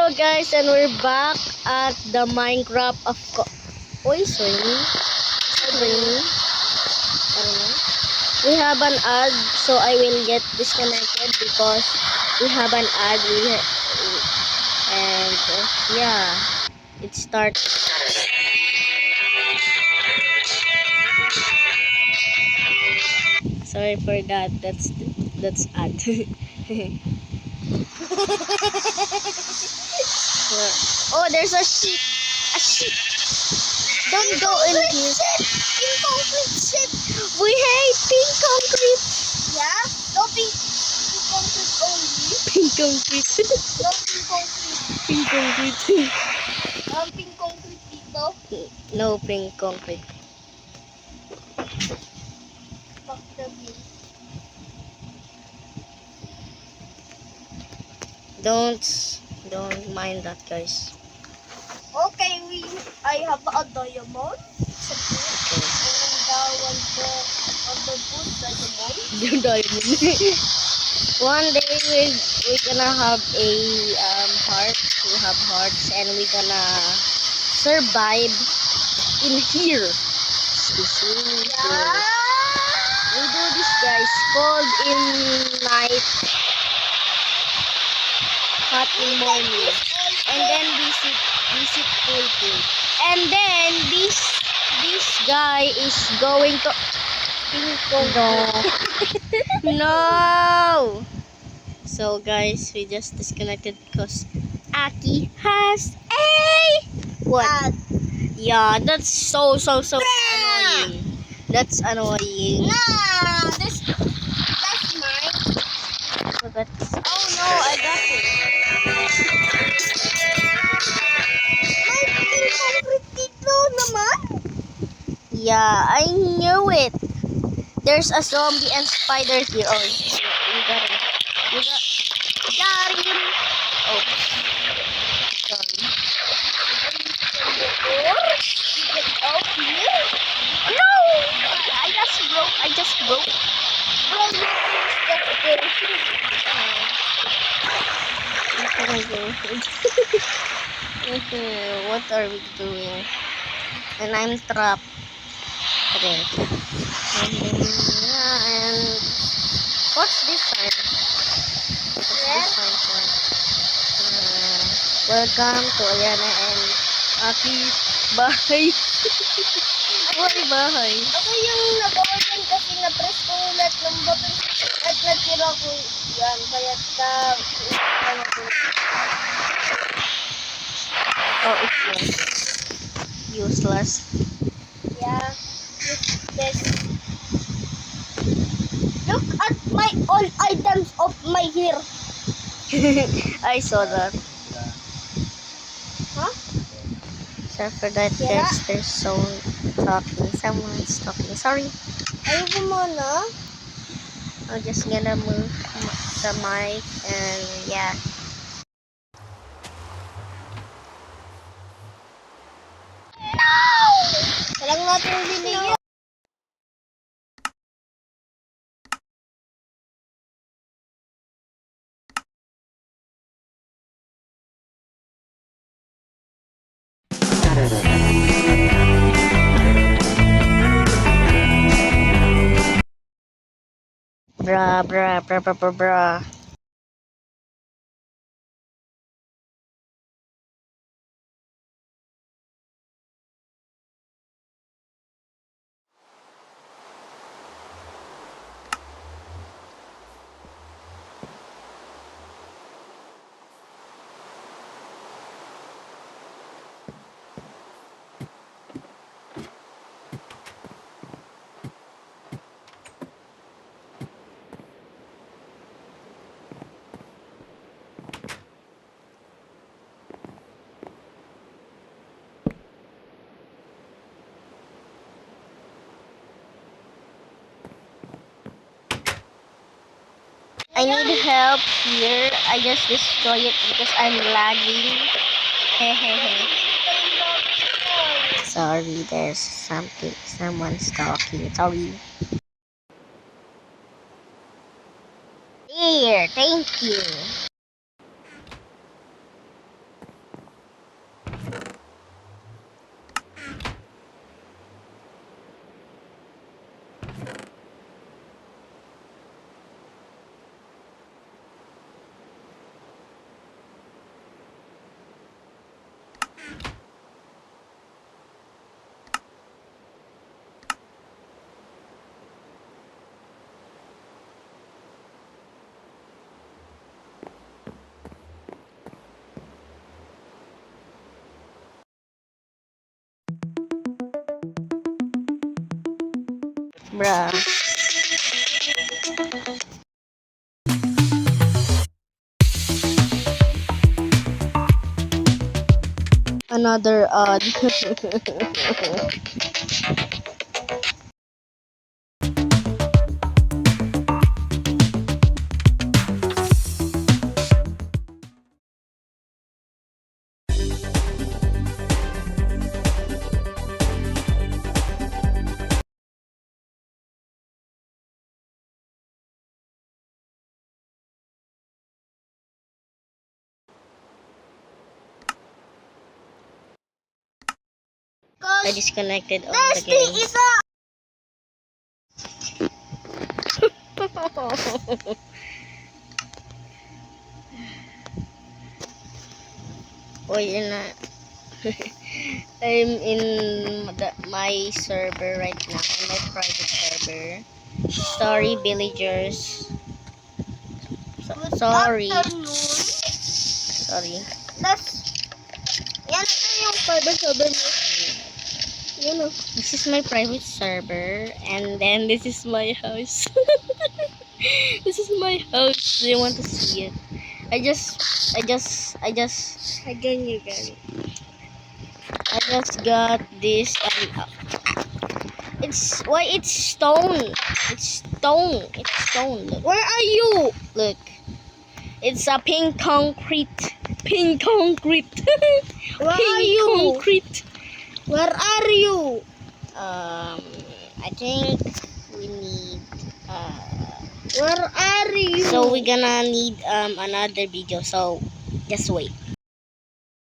Hello guys, and we're back at the Minecraft of Oy, it's raining. It's raining. I don't know. We have an ad, so I will get disconnected because we have an ad. Yeah, it starts. Sorry for that. That's ad. Oh, there's a sheep. A sheep. Don't go in here. Pink concrete shit. We hate pink concrete. Yeah? No pink concrete only. Pink concrete. No pink concrete. Pink concrete. Pink concrete dito. No pink concrete. Fuck the view. Don't mind that, guys. Okay, I have a diamond. Okay. And the wood diamond. Yung diamond. One day we're gonna have a heart. We have hearts and we're gonna survive in here. Yeah. We do this, guys. Cold in night, hot in morning, and then visit pool. And then this guy is going to no. So guys, we just disconnected because Aki has a what? Yeah, that's so annoying. That's annoying. Nah, that's mine. Oh no, I got it. May pink concrete dito naman. Yeah, I knew it. There's a zombie and spider here. Oh, you got him. Got him. Oh, sorry. Get out here. No! I just broke. Bro, you get there. What are we doing? And I'm trapped. Okay. And what's this sign? Welcome to Ayana and Aki bahay. Why bahay? Ako yung nagawa dyan kasi na-press ko ulit ng button at natira ko yan. Kaya Oh, it's useless. yeah, useless. Look at my all items of my hair. I saw that. Huh? So for that, Yeah. there's someone's talking. Sorry. Ayoko muna. I'm just gonna move the mic and yeah. Walang natin binigyan. Bruh. I need help here. I just destroy it because I'm lagging. Hehehe. Sorry, there's someone's talking. Sorry. There, thank you. Bruh. Another odd. I disconnected all the Bestie, games. isa! Oh, yun na. I'm in my server right now, in my private server. Sorry, villagers. Sorry. Afternoon. Sorry. Tas, yan na yung private server mo. Yan o. This is my private server, and then this is my house. This is my house. Do you want to see it? I just Again, you guys. I just got this, and it's stone. It's stone. It's stone. Look. Where are you? Look. It's a pink concrete. Pink concrete. Where Pink are you? concrete. Where are you? I think we need Where are you? so we're gonna need another video, so just wait.